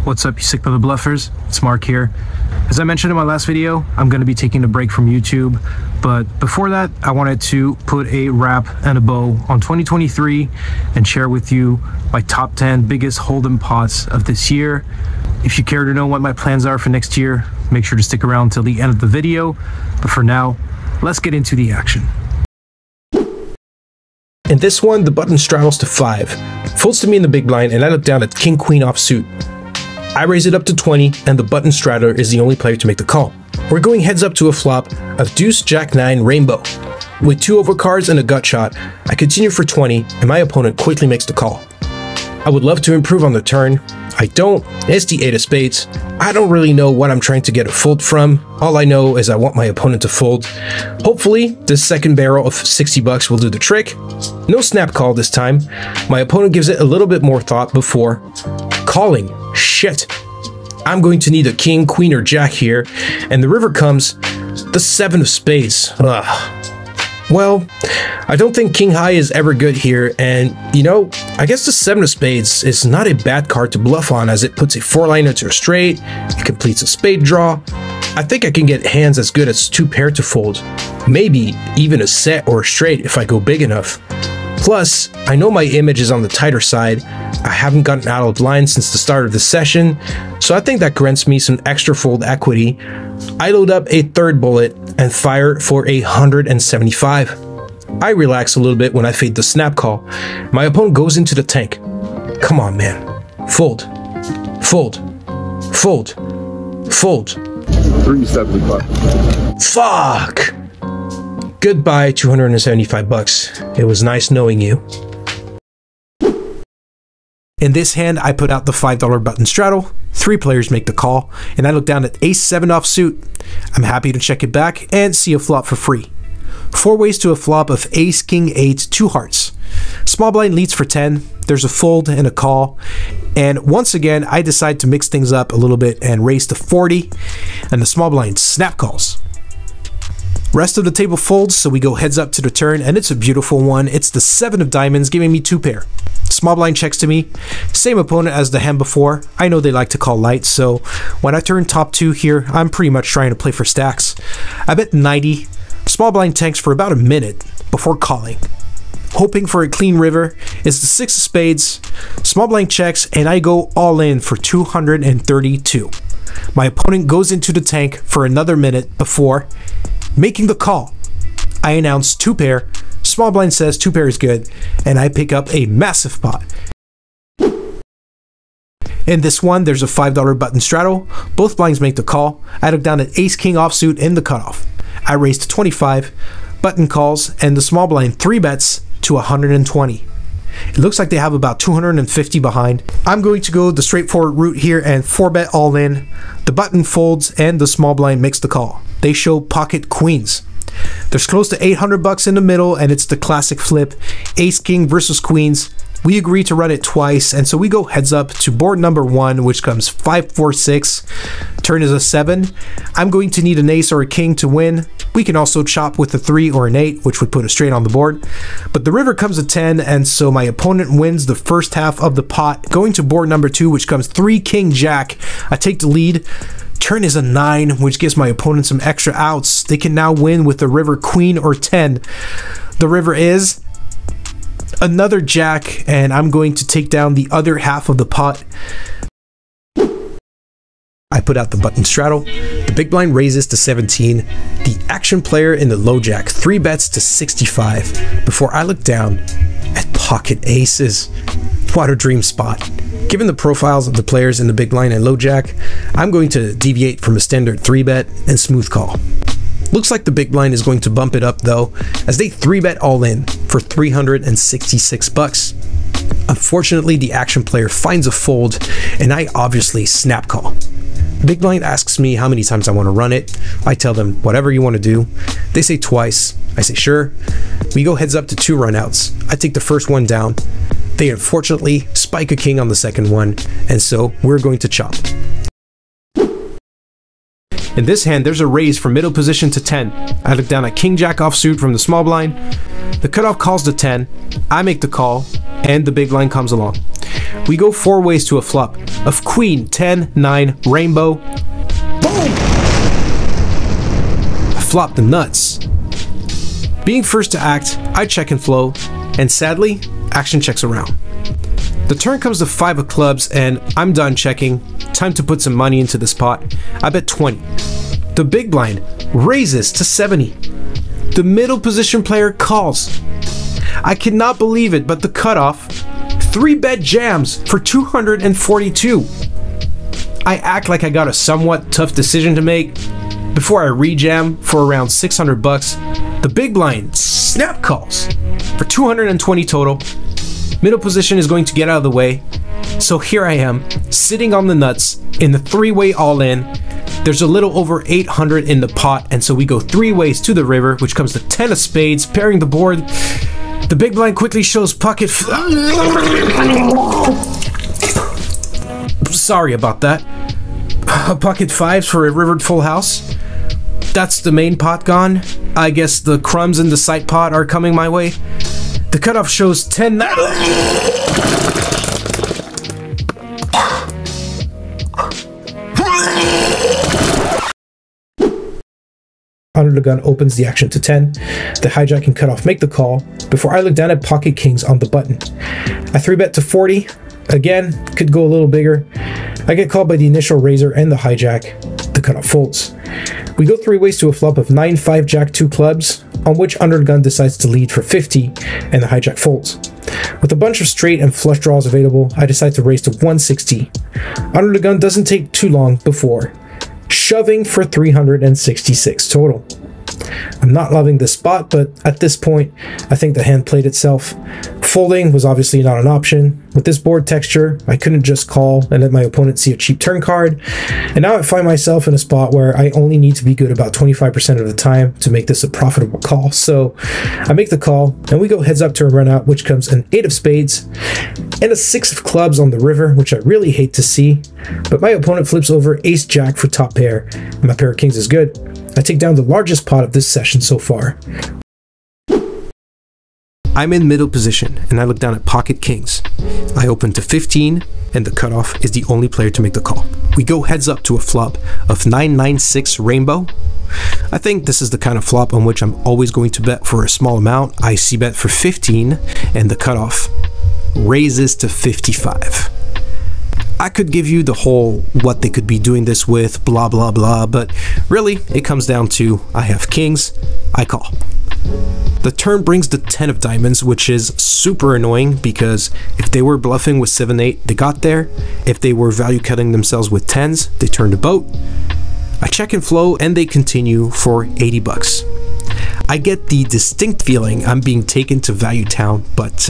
What's up, you sick brother bluffers? It's Mark here. As I mentioned in my last video, I'm going to be taking a break from YouTube, but before that, I wanted to put a wrap and a bow on 2023 and share with you my top 10 biggest hold'em pots of this year. If you care to know what my plans are for next year, make sure to stick around till the end of the video. But for now, let's get into the action. In this one, the button straddles to 5, folds to me in the big blind, and I look down at king queen offsuit. I raise it up to 20, and the button straddler is the only player to make the call. We're going heads up to a flop of deuce, jack 9, rainbow. With 2 overcards and a gut shot, I continue for 20, and my opponent quickly makes the call. I would love to improve on the turn. I don't. It's the 8 of spades. I don't really know what I'm trying to get a fold from. All I know is I want my opponent to fold. Hopefully, this second barrel of 60 bucks will do the trick. No snap call this time. My opponent gives it a little bit more thought before calling. Shit. I'm going to need a king, queen, or jack here, and the river comes the 7 of spades. Ugh. Well, I don't think king high is ever good here, and you know, I guess the 7 of spades is not a bad card to bluff on, as it puts a 4-liner to a straight, it completes a spade draw. I think I can get hands as good as 2 pair to fold, maybe even a set or a straight if I go big enough. Plus, I know my image is on the tighter side. I haven't gotten out of line since the start of the session, so I think that grants me some extra fold equity. I load up a 3rd bullet and fire for 175. I relax a little bit when I fade the snap call. My opponent goes into the tank. Come on, man. Fold. Fold. Fold. Fold. 375. Fuck! Goodbye, 275 bucks. It was nice knowing you. In this hand, I put out the $5 button straddle. 3 players make the call, and I look down at ace 7 offsuit. I'm happy to check it back and see a flop for free. 4 ways to a flop of ace, king, 8, 2 hearts. Small blind leads for 10. There's a fold and a call. And once again, I decide to mix things up a little bit and raise to 40. And the small blind snap calls. Rest of the table folds, so we go heads up to the turn, and it's a beautiful one. It's the 7 of diamonds, giving me 2 pair. Small blind checks to me. Same opponent as the hand before. I know they like to call light, so when I turn top 2 here, I'm pretty much trying to play for stacks. I bet 90. Small blind tanks for about a minute before calling. Hoping for a clean river is the 6 of spades. Small blind checks, and I go all in for 232. My opponent goes into the tank for another minute before making the call. I announce 2 pair. Small blind says 2 pair is good, and I pick up a massive pot. In this one, there's a $5 button straddle. Both blinds make the call. I look down at ace king offsuit in the cutoff. I raise to 25. Button calls, and the small blind 3 bets to 120. It looks like they have about 250 behind. I'm going to go the straightforward route here and 4 bet all in. The button folds and the small blind makes the call. They show pocket queens. There's close to 800 bucks in the middle, and it's the classic flip, ace king versus queens. We agree to run it twice, and so we go heads up to board number 1, which comes 5, 4, 6. Turn is a 7. I'm going to need an ace or a king to win. We can also chop with a 3 or an 8, which would put a straight on the board. But the river comes a 10, and so my opponent wins the first half of the pot. Going to board number 2, which comes 3, king, jack. I take the lead. Turn is a 9, which gives my opponent some extra outs. They can now win with the river queen or 10. The river is another jack, and I'm going to take down the other half of the pot. I put out the button straddle. The big blind raises to 17. The action player in the low jack 3 bets to 65 before I look down at pocket aces. What a dream spot. Given the profiles of the players in the big blind and low jack, I'm going to deviate from a standard 3 bet and smooth call. Looks like the big blind is going to bump it up though, as they 3 bet all in for 366 bucks. Unfortunately, the action player finds a fold, and I obviously snap call. Big blind asks me how many times I want to run it. I tell them whatever you want to do. They say twice. I say sure. We go heads up to 2 runouts. I take the first one down. They unfortunately spike a king on the second one, and so we're going to chop. In this hand, there's a raise from middle position to 10. I look down at king jack offsuit from the small blind. The cutoff calls the 10. I make the call, and the big blind comes along. We go 4 ways to a flop of queen, 10, 9, rainbow. Boom! I flop the nuts. Being first to act, I check and flow, and sadly, action checks around. The turn comes to 5 of clubs, and I'm done checking. Time to put some money into this pot. I bet 20. The big blind raises to 70. The middle position player calls. I cannot believe it, but the cutoff 3-bet jams for 242. I act like I got a somewhat tough decision to make. Before I rejam for around 600 bucks, the big blind snap calls for 220 total. Middle position is going to get out of the way. So here I am, sitting on the nuts in the 3-way all-in. There's a little over 800 in the pot, and so we go 3 ways to the river, which comes to 10 of spades, pairing the board. The big blind quickly shows pocket. Sorry about that. Pocket 5s for a rivered full house. That's the main pot gone. I guess the crumbs in the side pot are coming my way. The cutoff shows 10. Under the gun opens the action to 10. The hijack and cutoff make the call before I look down at pocket kings on the button. I 3-bet to 40. Again, could go a little bigger. I get called by the initial raiser and the hijack. The cutoff folds. We go 3 ways to a flop of 9, 5, jack, 2 clubs, on which under the gun decides to lead for 50, and the hijack folds. With a bunch of straight and flush draws available, I decide to raise to 160. Under the gun doesn't take too long before shoving for 366 total. I'm not loving this spot, but at this point, I think the hand played itself. Folding was obviously not an option. With this board texture, I couldn't just call and let my opponent see a cheap turn card. And now I find myself in a spot where I only need to be good about 25% of the time to make this a profitable call. So I make the call, and we go heads up to a run out, which comes an 8 of spades and a 6 of clubs on the river, which I really hate to see. But my opponent flips over ace jack for top pair, and my pair of kings is good. I take down the largest pot of this session so far. I'm in middle position, and I look down at pocket kings. I open to 15, and the cutoff is the only player to make the call. We go heads up to a flop of 996 rainbow. I think this is the kind of flop on which I'm always going to bet for a small amount. I c-bet for 15, and the cutoff raises to 55. I could give you the whole what they could be doing this with, blah blah blah, but really it comes down to I have kings, I call. The turn brings the 10 of diamonds, which is super annoying because if they were bluffing with 7-8, they got there. If they were value cutting themselves with 10s, they turned the boat. I check and flow, and they continue for 80 bucks. I get the distinct feeling I'm being taken to Value Town, but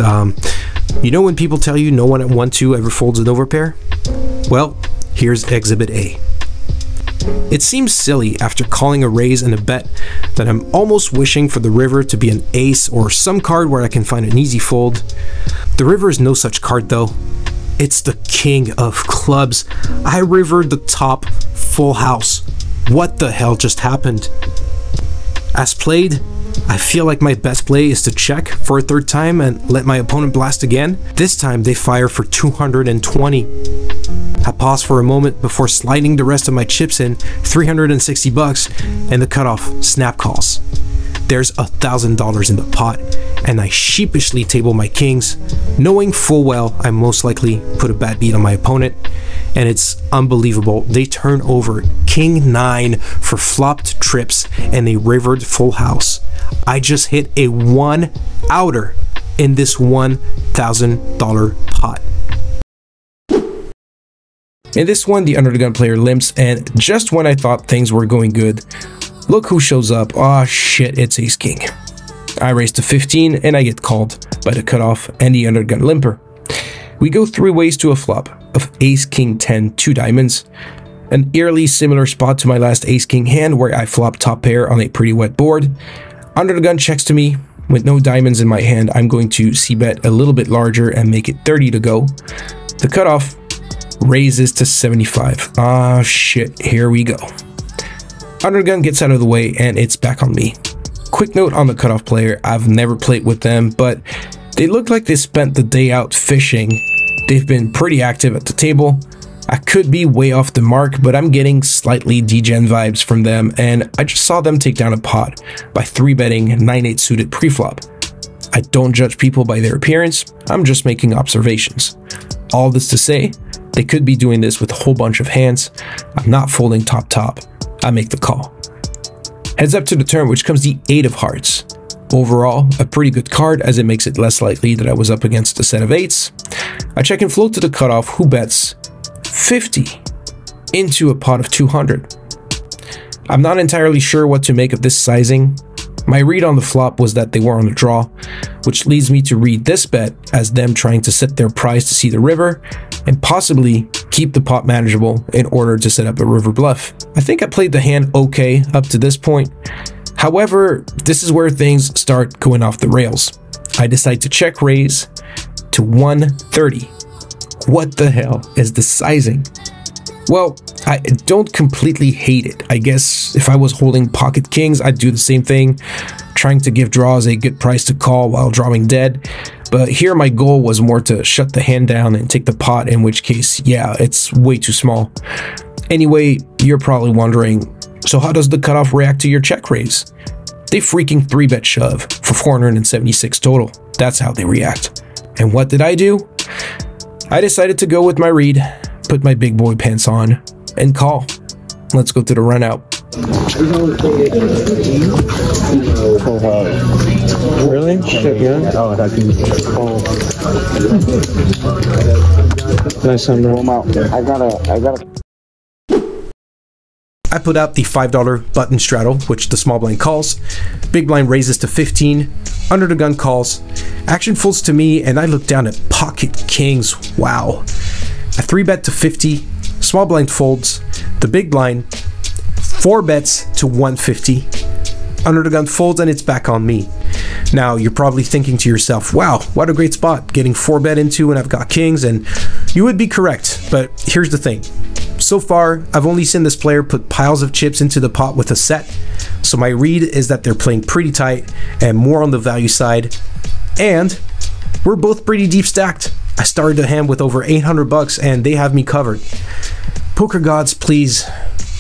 you know when people tell you no one at 1-2 ever folds an overpair? Well, here's Exhibit A. It seems silly after calling a raise and a bet that I'm almost wishing for the river to be an ace or some card where I can find an easy fold. The river is no such card though. It's the king of clubs. I rivered the top full house. What the hell just happened? As played, I feel like my best play is to check for a 3rd time and let my opponent blast again. This time they fire for 220. I pause for a moment before sliding the rest of my chips in, 360 bucks, and the cutoff snap calls. There's $1,000 in the pot, and I sheepishly table my kings, knowing full well I most likely put a bad beat on my opponent. And it's unbelievable. They turn over king 9 for flopped trips and a rivered full house. I just hit a 1-outer in this $1,000 pot. In this one, the under the gun player limps, and just when I thought things were going good, look who shows up. Aw, shit, it's ace king. I raise to 15, and I get called by the cutoff and the under the gun limper. We go 3 ways to a flop of ace king 10, 2 diamonds. An eerily similar spot to my last ace king hand where I flop top pair on a pretty wet board. Under the gun checks to me. With no diamonds in my hand, I'm going to c-bet a little bit larger and make it 30 to go. The cutoff raises to 75. Ah, shit, here we go. Under the gun gets out of the way and it's back on me. Quick note on the cutoff player, I've never played with them, but they look like they spent the day out fishing. They've been pretty active at the table. I could be way off the mark, but I'm getting slightly degen vibes from them, and I just saw them take down a pot by 3-betting 9-8 suited preflop. I don't judge people by their appearance, I'm just making observations. All this to say, they could be doing this with a whole bunch of hands. I'm not folding top, I make the call. Heads up to the turn, which comes the 8 of hearts. Overall, a pretty good card as it makes it less likely that I was up against a set of 8s. I check and float to the cutoff, who bets 50 into a pot of 200. I'm not entirely sure what to make of this sizing. My read on the flop was that they were on a draw, which leads me to read this bet as them trying to set their prize to see the river and possibly keep the pot manageable in order to set up a river bluff. I think I played the hand okay up to this point. However, this is where things start going off the rails. I decide to check raise to 130. What the hell is the sizing? Well, I don't completely hate it. I guess if I was holding pocket kings, I'd do the same thing, trying to give draws a good price to call while drawing dead. But here my goal was more to shut the hand down and take the pot, in which case, yeah, it's way too small. Anyway, you're probably wondering, so how does the cutoff react to your check raise? They freaking 3-bet shove for 476 total. That's how they react. And what did I do? I decided to go with my read, put my big boy pants on, and call. Let's go to the run out. Really? Shit, yeah. Oh, that can. Nice one, bro. I put out the $5 button straddle, which the small blind calls. Big blind raises to 15. Under the gun calls. Action folds to me, and I look down at pocket kings. Wow. I 3-bet to 50. Small blind folds. The big blind 4-bets to 150. Under the gun folds, and it's back on me. Now, you're probably thinking to yourself, wow, what a great spot, getting 4-bet into when I've got kings, and you would be correct, but here's the thing. So far, I've only seen this player put piles of chips into the pot with a set, so my read is that they're playing pretty tight and more on the value side, and we're both pretty deep stacked. I started the hand with over 800 bucks and they have me covered. Poker gods, please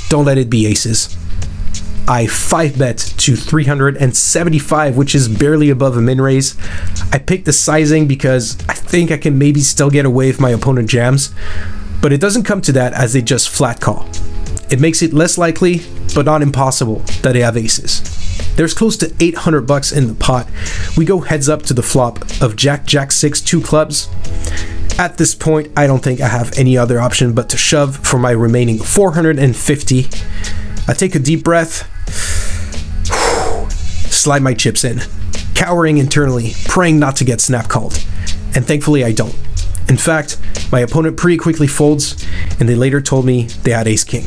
don't let it be aces. I 5-bet to 375, which is barely above a min raise. I picked the sizing because I think I can maybe still get away if my opponent jams, but it doesn't come to that as they just flat call. It makes it less likely, but not impossible, that they have aces. There's close to 800 bucks in the pot. We go heads up to the flop of Jack, Jack 6, 2 clubs. At this point, I don't think I have any other option but to shove for my remaining 450. I take a deep breath, slide my chips in, cowering internally, praying not to get snap called. And thankfully I don't. In fact, my opponent pretty quickly folds, and they later told me they had ace-king.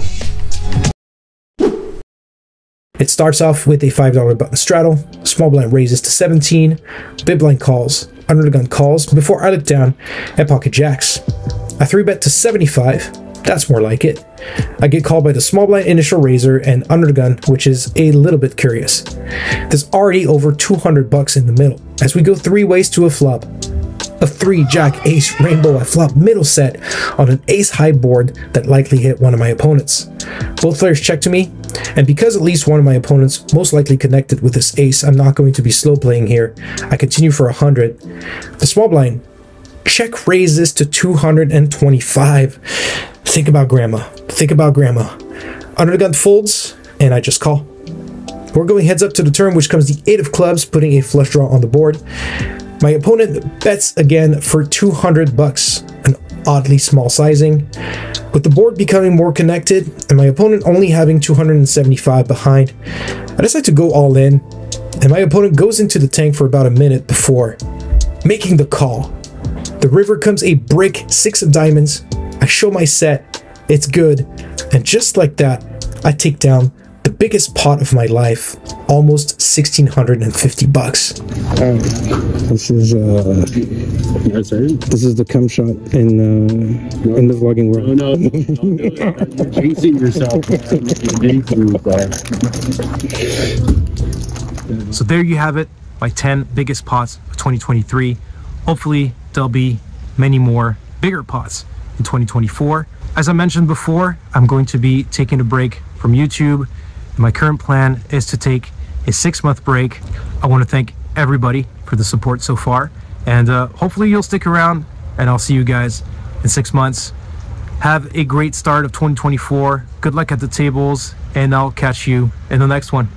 It starts off with a $5 button straddle, small blind raises to 17, big blind calls, under the gun calls, before I look down at pocket jacks. I 3-bet to 75, that's more like it. I get called by the small blind initial raiser and under the gun, which is a little bit curious. There's already over 200 bucks in the middle, as we go 3 ways to a flop. A 3 jack ace rainbow I flop middle set on an ace high board that likely hit one of my opponents. Both players check to me, and because at least one of my opponents most likely connected with this ace, I'm not going to be slow playing here. I continue for 100. The small blind check raises to 225. Think about grandma. Think about grandma. Under the gun folds, and I just call. We're going heads up to the turn, which comes the 8 of clubs, putting a flush draw on the board. My opponent bets again for 200 bucks, an oddly small sizing. With the board becoming more connected and my opponent only having 275 behind, I decide to go all in, and my opponent goes into the tank for about a minute before making the call. The river comes a brick 6 of diamonds. I show my set, it's good, and just like that, I take down the biggest pot of my life, almost 1,650 bucks. This is the cum shot in the vlogging world. No, you're chasing yourself. So there you have it, my 10 biggest pots of 2023. Hopefully there'll be many more bigger pots in 2024. As I mentioned before, I'm going to be taking a break from YouTube. My current plan is to take a 6-month break. I want to thank everybody for the support so far, and hopefully you'll stick around, and I'll see you guys in 6 months. Have a great start of 2024. Good luck at the tables, and I'll catch you in the next one.